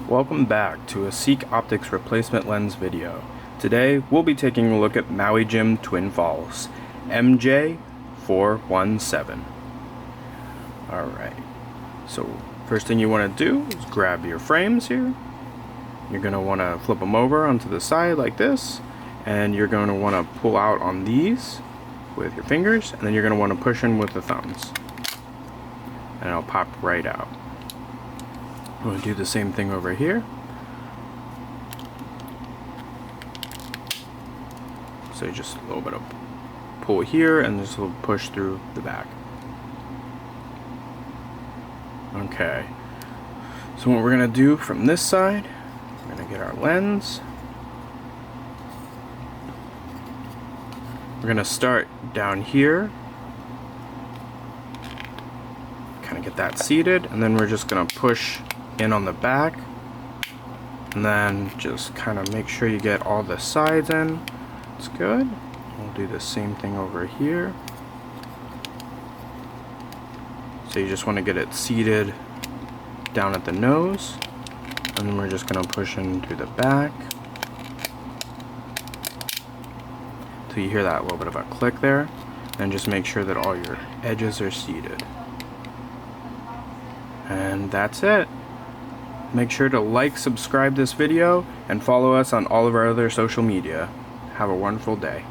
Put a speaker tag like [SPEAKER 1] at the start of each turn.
[SPEAKER 1] Welcome back to a Seek Optics replacement lens video. Today we'll be taking a look at Maui Gym Twin Falls MJ417. Alright, so first thing you want to do is grab your frames here. You're going to want to flip them over onto the side like this, and you're going to want to pull out on these with your fingers, and then you're going to want to push in with the thumbs, and it'll pop right out. I'm going to do the same thing over here. So just a little bit of pull here and just a little push through the back. Okay, so what we're going to do from this side, we're going to get our lens. We're going to start down here, kind of get that seated, and then we're just going to push in on the back, and then just kind of make sure you get all the sides in. It's good. We'll do the same thing over here. So you just want to get it seated down at the nose, and then we're just going to push in through the back so you hear that little bit of a click there, and just make sure that all your edges are seated. And that's it. Make sure to like, subscribe this video, and follow us on all of our other social media. Have a wonderful day.